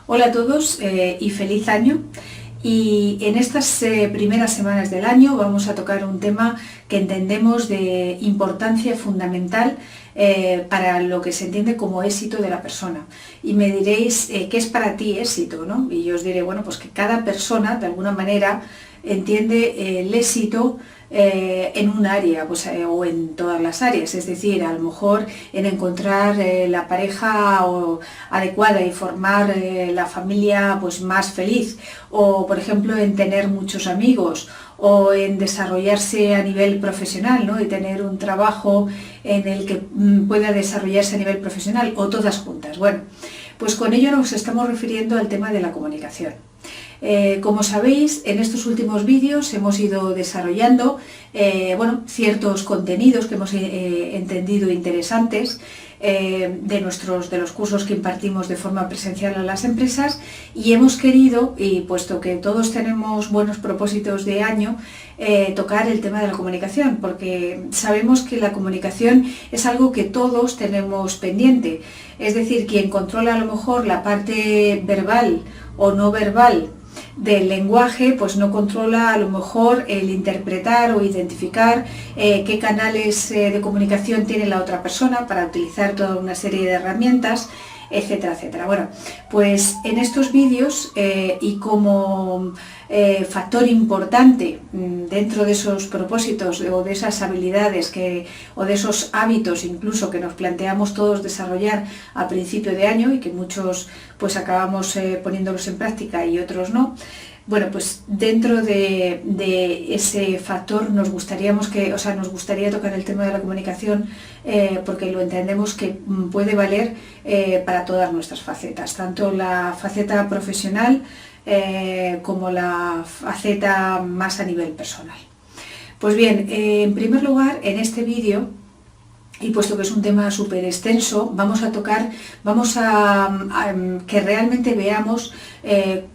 Hola a todos y feliz año. Y en estas primeras semanas del año vamos a tocar un tema que entendemos de importancia fundamental para lo que se entiende como éxito de la persona. Y me diréis, ¿qué es para ti éxito, ¿no? Y yo os diré, bueno, pues que cada persona de alguna manera entiende el éxito en un área pues, o en todas las áreas, es decir, a lo mejor en encontrar la pareja adecuada y formar la familia pues, más feliz, o por ejemplo en tener muchos amigos, o en desarrollarse a nivel profesional, ¿no? Y tener un trabajo en el que pueda desarrollarse a nivel profesional, o todas juntas. Bueno, pues con ello nos estamos refiriendo al tema de la comunicación. Como sabéis, en estos últimos vídeos hemos ido desarrollando ciertos contenidos que hemos entendido interesantes de los cursos que impartimos de forma presencial a las empresas, y hemos querido, y puesto que todos tenemos buenos propósitos de año, tocar el tema de la comunicación, porque sabemos que la comunicación es algo que todos tenemos pendiente. Es decir, quien controla a lo mejor la parte verbal o no verbal del lenguaje, pues no controla a lo mejor el interpretar o identificar qué canales de comunicación tiene la otra persona para utilizar toda una serie de herramientas, etcétera, etcétera. Bueno, pues en estos vídeos y como factor importante dentro de esos propósitos o de esas habilidades o de esos hábitos incluso que nos planteamos todos desarrollar a principio de año y que muchos pues acabamos poniéndolos en práctica y otros no. Bueno, pues dentro de ese factor nos gustaría tocar el tema de la comunicación porque lo entendemos que puede valer para todas nuestras facetas, tanto la faceta profesional como la faceta más a nivel personal. Pues bien, en primer lugar, en este vídeo, y puesto que es un tema súper extenso, vamos a que realmente veamos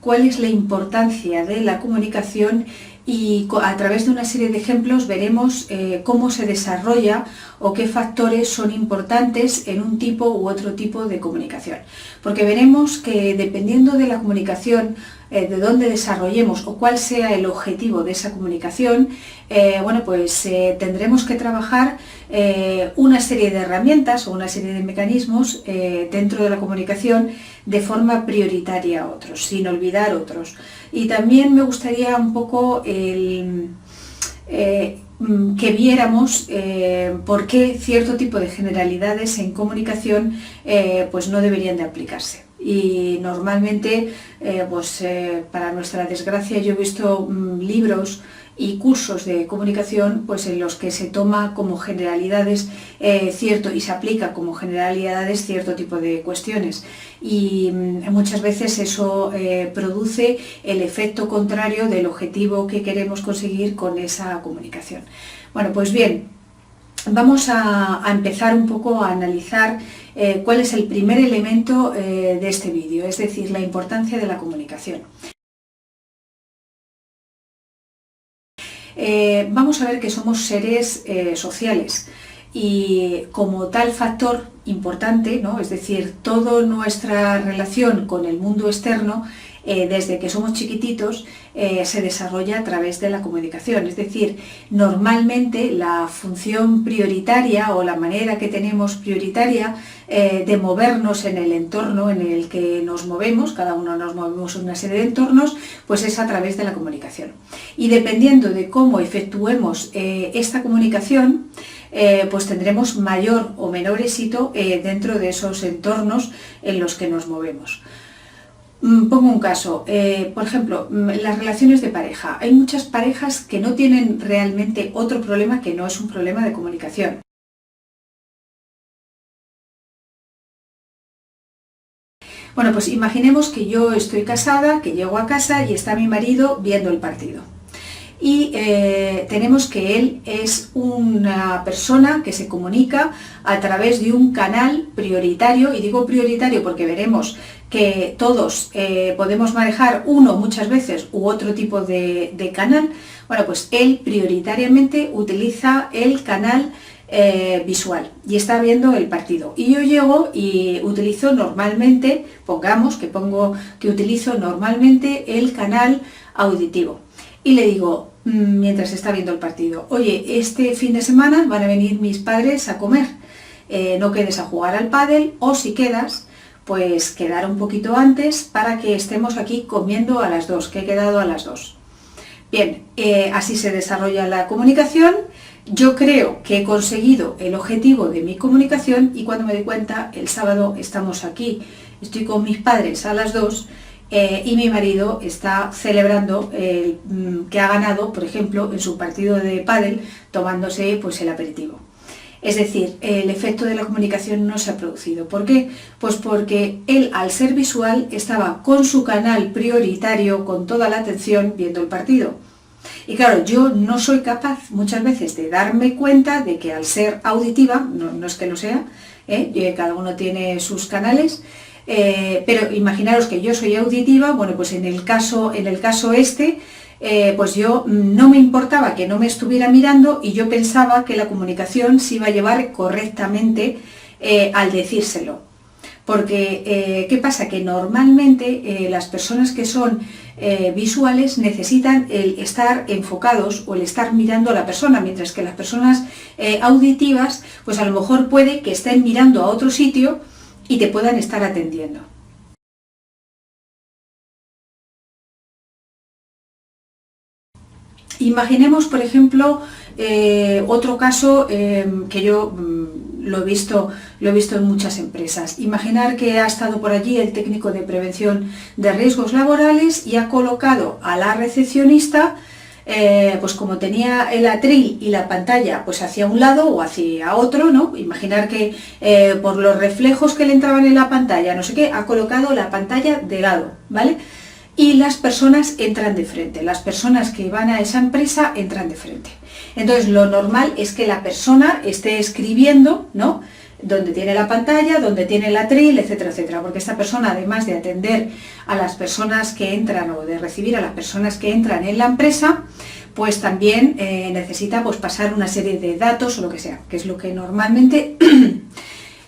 cuál es la importancia de la comunicación, y a través de una serie de ejemplos veremos cómo se desarrolla o qué factores son importantes en un tipo u otro tipo de comunicación. Porque veremos que dependiendo de la comunicación, de dónde desarrollemos o cuál sea el objetivo de esa comunicación, tendremos que trabajar una serie de herramientas o una serie de mecanismos dentro de la comunicación de forma prioritaria a otros, sin olvidar otros. Y también me gustaría un poco que viéramos por qué cierto tipo de generalidades en comunicación pues no deberían de aplicarse. Y normalmente, para nuestra desgracia, yo he visto libros y cursos de comunicación pues en los que se toma como generalidades y se aplica como generalidades cierto tipo de cuestiones, y muchas veces eso produce el efecto contrario del objetivo que queremos conseguir con esa comunicación. Bueno, pues bien, vamos a empezar un poco a analizar cuál es el primer elemento de este vídeo, es decir, la importancia de la comunicación. Vamos a ver que somos seres sociales, y como tal factor importante, ¿no? Es decir, toda nuestra relación con el mundo externo, desde que somos chiquititos, se desarrolla a través de la comunicación. Es decir, normalmente la función prioritaria o la manera que tenemos prioritaria de movernos en el entorno en el que nos movemos, cada uno nos movemos en una serie de entornos, pues es a través de la comunicación. Y dependiendo de cómo efectuemos esta comunicación, pues tendremos mayor o menor éxito dentro de esos entornos en los que nos movemos. Pongo un caso, por ejemplo, las relaciones de pareja. Hay muchas parejas que no tienen realmente otro problema que no es un problema de comunicación. Bueno, pues imaginemos que yo estoy casada, que llego a casa y está mi marido viendo el partido. Y tenemos que él es una persona que se comunica a través de un canal prioritario, y digo prioritario porque veremos que todos podemos manejar uno muchas veces u otro tipo de canal. Bueno, pues él prioritariamente utiliza el canal visual y está viendo el partido. Y yo llego y utilizo normalmente, pongamos que utilizo normalmente el canal auditivo. Y le digo, mientras está viendo el partido, oye, este fin de semana van a venir mis padres a comer, no quedes a jugar al pádel, o si quedas, pues quedar un poquito antes para que estemos aquí comiendo a las 2, que he quedado a las 2. Bien, así se desarrolla la comunicación. Yo creo que he conseguido el objetivo de mi comunicación y cuando me doy cuenta, el sábado estamos aquí, estoy con mis padres a las 2 y mi marido está celebrando que ha ganado, por ejemplo, en su partido de pádel, tomándose pues el aperitivo. Es decir, el efecto de la comunicación no se ha producido. ¿Por qué? Pues porque él, al ser visual, estaba con su canal prioritario, con toda la atención, viendo el partido. Y claro, yo no soy capaz muchas veces de darme cuenta de que al ser auditiva, no es que lo sea, cada uno tiene sus canales, pero imaginaros que yo soy auditiva, bueno, pues en el caso este, pues yo no me importaba que no me estuviera mirando y yo pensaba que la comunicación se iba a llevar correctamente al decírselo. Porque, ¿qué pasa? Que normalmente las personas que son visuales necesitan el estar enfocados o el estar mirando a la persona, mientras que las personas auditivas, pues a lo mejor puede que estén mirando a otro sitio y te puedan estar atendiendo. Imaginemos, por ejemplo, otro caso que yo lo he visto en muchas empresas. Imaginar que ha estado por allí el técnico de prevención de riesgos laborales y ha colocado a la recepcionista, pues como tenía el atril y la pantalla pues hacia un lado o hacia otro, ¿no? Imaginar que por los reflejos que le entraban en la pantalla, no sé qué, ha colocado la pantalla de lado, ¿vale? Y las personas entran de frente, las personas que van a esa empresa entran de frente. Entonces lo normal es que la persona esté escribiendo, ¿no? Donde tiene la pantalla, donde tiene el atril, etcétera, etcétera, porque esta persona, además de atender a las personas que entran o de recibir a las personas que entran en la empresa, pues también necesita pues, pasar una serie de datos o lo que sea, que es lo que normalmente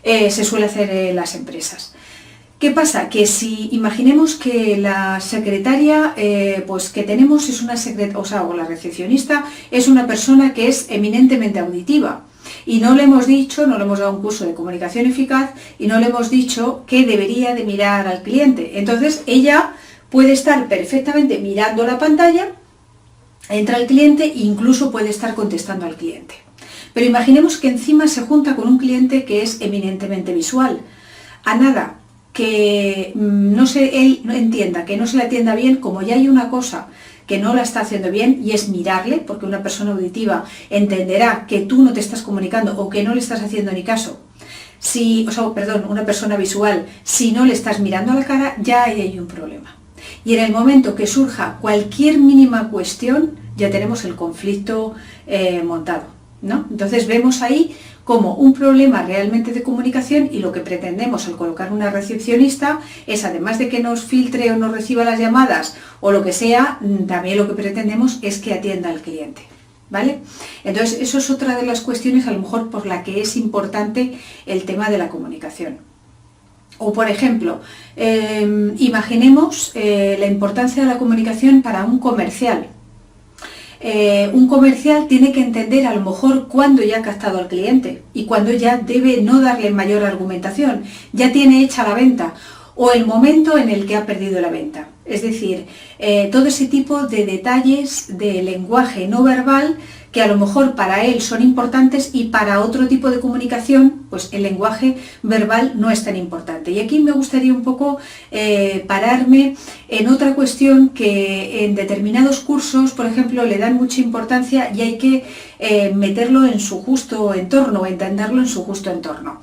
se suele hacer en las empresas. ¿Qué pasa? Que si imaginemos que la secretaria pues que tenemos es una secretaria, o la recepcionista es una persona que es eminentemente auditiva y no le hemos dicho, no le hemos dado un curso de comunicación eficaz y no le hemos dicho que debería de mirar al cliente. Entonces ella puede estar perfectamente mirando la pantalla, entra el cliente e incluso puede estar contestando al cliente. Pero imaginemos que encima se junta con un cliente que es eminentemente visual. A nada que él no entienda, que no se le atienda bien, como ya hay una cosa que no la está haciendo bien y es mirarle, porque una persona auditiva entenderá que tú no te estás comunicando o que no le estás haciendo ni caso. Una persona visual, si no le estás mirando a la cara, ya hay un problema. Y en el momento que surja cualquier mínima cuestión, ya tenemos el conflicto montado, ¿no? Entonces vemos ahí como un problema realmente de comunicación y lo que pretendemos al colocar una recepcionista es, además de que nos filtre o nos reciba las llamadas o lo que sea, también lo que pretendemos es que atienda al cliente, ¿vale? Entonces eso es otra de las cuestiones a lo mejor por la que es importante el tema de la comunicación. O por ejemplo, imaginemos la importancia de la comunicación para un comercial. Un comercial tiene que entender a lo mejor cuándo ya ha captado al cliente y cuándo ya debe no darle mayor argumentación, ya tiene hecha la venta o el momento en el que ha perdido la venta. Es decir, todo ese tipo de detalles de lenguaje no verbal que a lo mejor para él son importantes y para otro tipo de comunicación, pues el lenguaje verbal no es tan importante. Y aquí me gustaría un poco pararme en otra cuestión que en determinados cursos, por ejemplo, le dan mucha importancia y hay que meterlo en su justo entorno, entenderlo en su justo entorno.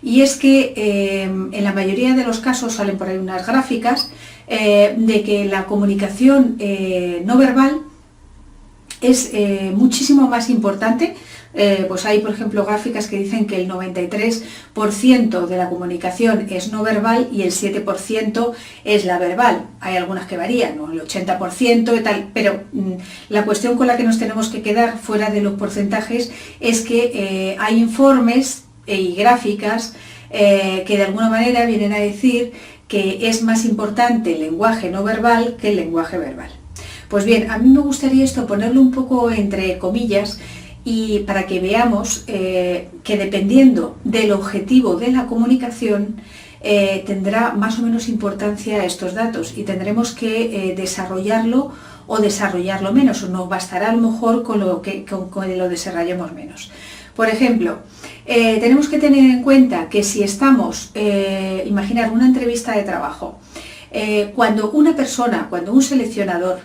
Y es que en la mayoría de los casos salen por ahí unas gráficas de que la comunicación no verbal es muchísimo más importante pues hay, por ejemplo, gráficas que dicen que el 93% de la comunicación es no verbal y el 7% es la verbal. Hay algunas que varían, ¿no? El 80% y tal, pero la cuestión con la que nos tenemos que quedar fuera de los porcentajes es que hay informes y gráficas que de alguna manera vienen a decir que es más importante el lenguaje no verbal que el lenguaje verbal. Pues bien, a mí me gustaría esto ponerlo un poco entre comillas y para que veamos que dependiendo del objetivo de la comunicación tendrá más o menos importancia estos datos y tendremos que desarrollarlo o desarrollarlo menos, o nos bastará a lo mejor con lo que lo desarrollemos menos. Por ejemplo, tenemos que tener en cuenta que si estamos, imaginar una entrevista de trabajo, cuando un seleccionador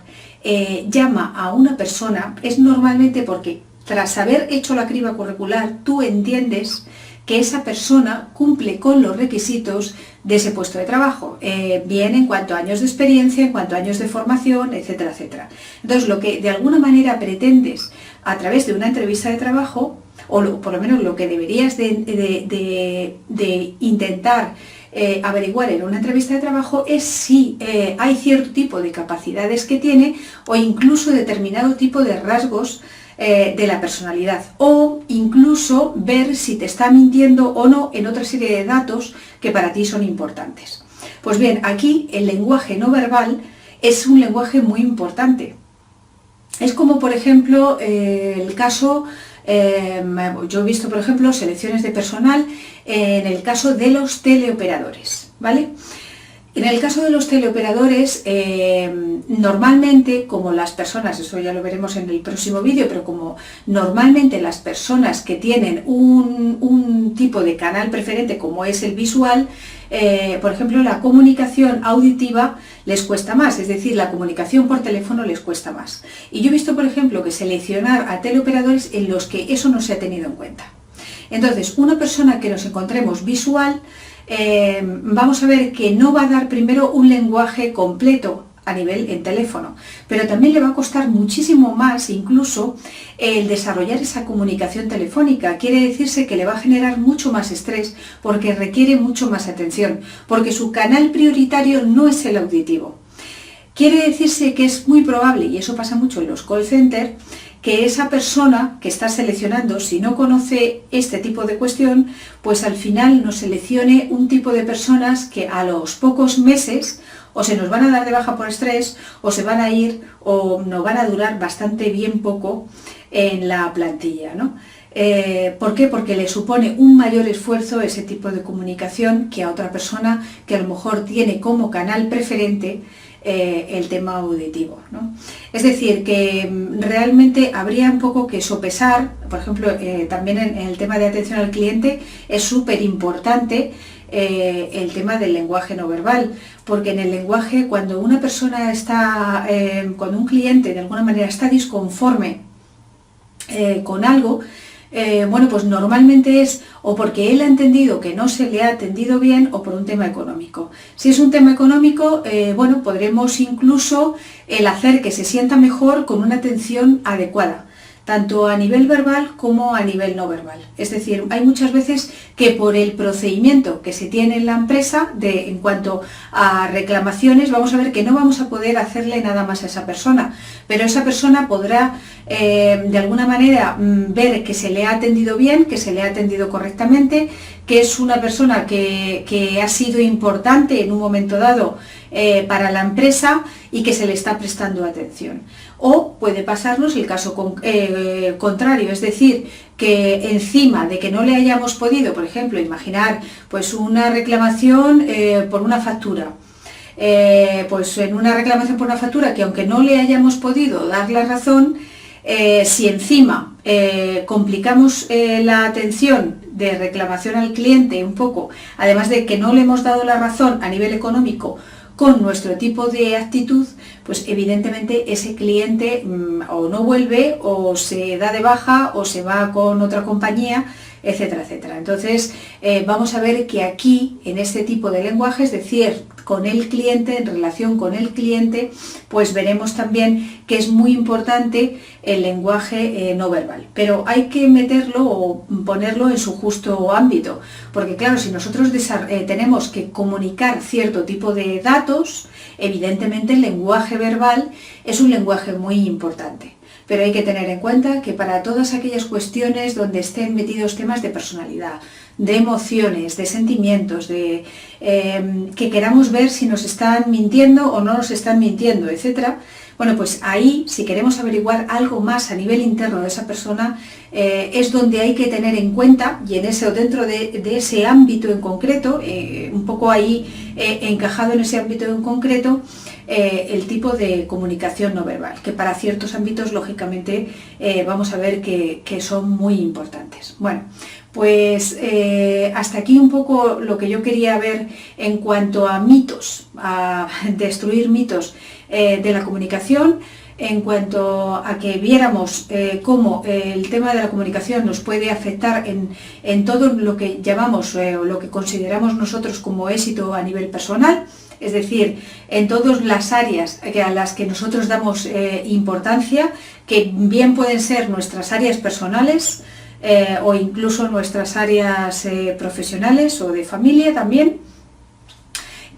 llama a una persona, es normalmente porque tras haber hecho la criba curricular, tú entiendes que esa persona cumple con los requisitos de ese puesto de trabajo, bien en cuanto a años de experiencia, en cuanto a años de formación, etcétera, etcétera. Entonces, lo que de alguna manera pretendes a través de una entrevista de trabajo, o por lo menos lo que deberías de intentar averiguar en una entrevista de trabajo es si hay cierto tipo de capacidades que tiene o incluso determinado tipo de rasgos de la personalidad, o incluso ver si te está mintiendo o no en otra serie de datos que para ti son importantes. Pues bien, aquí el lenguaje no verbal es un lenguaje muy importante. Es como, por ejemplo, el caso, yo he visto, por ejemplo, selecciones de personal en el caso de los teleoperadores, ¿vale? En el caso de los teleoperadores, normalmente, como las personas, eso ya lo veremos en el próximo vídeo, pero como normalmente las personas que tienen un tipo de canal preferente como es el visual, por ejemplo, la comunicación auditiva les cuesta más, es decir, la comunicación por teléfono les cuesta más. Y yo he visto, por ejemplo, que seleccionar a teleoperadores en los que eso no se ha tenido en cuenta. Entonces, una persona que nos encontremos visual, vamos a ver que no va a dar primero un lenguaje completo a nivel en teléfono, pero también le va a costar muchísimo más incluso el desarrollar esa comunicación telefónica. Quiere decirse que le va a generar mucho más estrés porque requiere mucho más atención, porque su canal prioritario no es el auditivo. Quiere decirse que es muy probable, y eso pasa mucho en los call centers, que esa persona que está seleccionando, si no conoce este tipo de cuestión, pues al final nos seleccione un tipo de personas que a los pocos meses o se nos van a dar de baja por estrés, o se van a ir, o nos van a durar bastante bien poco en la plantilla, ¿no? ¿Por qué? Porque le supone un mayor esfuerzo ese tipo de comunicación que a otra persona que a lo mejor tiene como canal preferente el tema auditivo, ¿no? Es decir, que realmente habría un poco que sopesar, por ejemplo, también en el tema de atención al cliente es súper importante el tema del lenguaje no verbal, porque en el lenguaje, cuando una persona está, cuando un cliente de alguna manera está disconforme con algo, bueno, pues normalmente es o porque él ha entendido que no se le ha atendido bien o por un tema económico. Si es un tema económico, bueno, podremos incluso el hacer que se sienta mejor con una atención adecuada, tanto a nivel verbal como a nivel no verbal. Es decir, hay muchas veces que por el procedimiento que se tiene en la empresa en cuanto a reclamaciones, vamos a ver que no vamos a poder hacerle nada más a esa persona, pero esa persona podrá de alguna manera ver que se le ha atendido bien, que se le ha atendido correctamente, que es una persona que ha sido importante en un momento dado para la empresa y que se le está prestando atención. O puede pasarnos el caso contrario, es decir, que encima de que no le hayamos podido, por ejemplo, imaginar pues una reclamación por una factura, pues en una reclamación por una factura que aunque no le hayamos podido dar la razón, si encima complicamos la atención de reclamación al cliente un poco, además de que no le hemos dado la razón a nivel económico con nuestro tipo de actitud, pues evidentemente ese cliente o no vuelve o se da de baja o se va con otra compañía etcétera, etcétera. Entonces, vamos a ver que aquí, en este tipo de lenguaje, es decir, con el cliente, en relación con el cliente, pues veremos también que es muy importante el lenguaje no verbal. Pero hay que meterlo o ponerlo en su justo ámbito, porque claro, si nosotros tenemos que comunicar cierto tipo de datos, evidentemente el lenguaje verbal es un lenguaje muy importante. Pero hay que tener en cuenta que para todas aquellas cuestiones donde estén metidos temas de personalidad, de emociones, de sentimientos, de que queramos ver si nos están mintiendo o no nos están mintiendo, etcétera. Bueno, pues ahí, si queremos averiguar algo más a nivel interno de esa persona, es donde hay que tener en cuenta, y en ese, o dentro de ese ámbito en concreto, un poco ahí encajado en ese ámbito en concreto, el tipo de comunicación no verbal, que para ciertos ámbitos, lógicamente, vamos a ver que son muy importantes. Bueno, pues hasta aquí un poco lo que yo quería ver en cuanto a mitos, a destruir mitos de la comunicación, en cuanto a que viéramos cómo el tema de la comunicación nos puede afectar en todo lo que llamamos o lo que consideramos nosotros como éxito a nivel personal, es decir, en todas las áreas a las que nosotros damos importancia, que bien pueden ser nuestras áreas personales o incluso nuestras áreas profesionales o de familia también.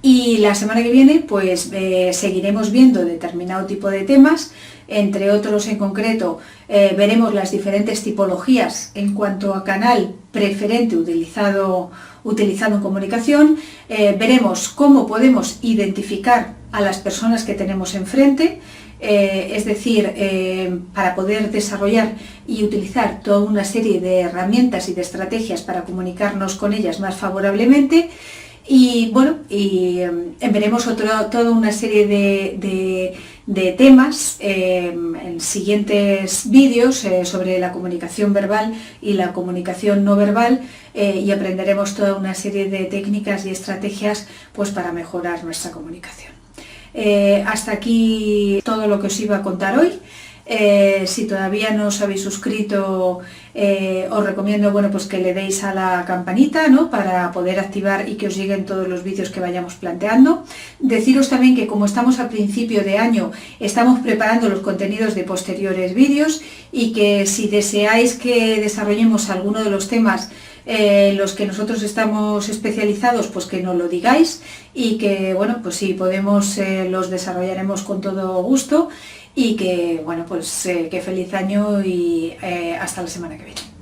Y la semana que viene pues seguiremos viendo determinado tipo de temas, entre otros en concreto veremos las diferentes tipologías en cuanto a canal preferente utilizado en comunicación, veremos cómo podemos identificar a las personas que tenemos enfrente, es decir, para poder desarrollar y utilizar toda una serie de herramientas y de estrategias para comunicarnos con ellas más favorablemente. Y bueno, veremos toda una serie de temas en siguientes vídeos sobre la comunicación verbal y la comunicación no verbal, y aprenderemos toda una serie de técnicas y estrategias pues para mejorar nuestra comunicación. Hasta aquí todo lo que os iba a contar hoy. Si todavía no os habéis suscrito, os recomiendo pues que le deis a la campanita, ¿no?, para poder activar y que os lleguen todos los vídeos que vayamos planteando. Deciros también que como estamos a principio de año, estamos preparando los contenidos de posteriores vídeos, y que si deseáis que desarrollemos alguno de los temas los que nosotros estamos especializados, pues que nos lo digáis, y que bueno, pues si podemos los desarrollaremos con todo gusto. Y que, bueno, pues que feliz año y hasta la semana que viene.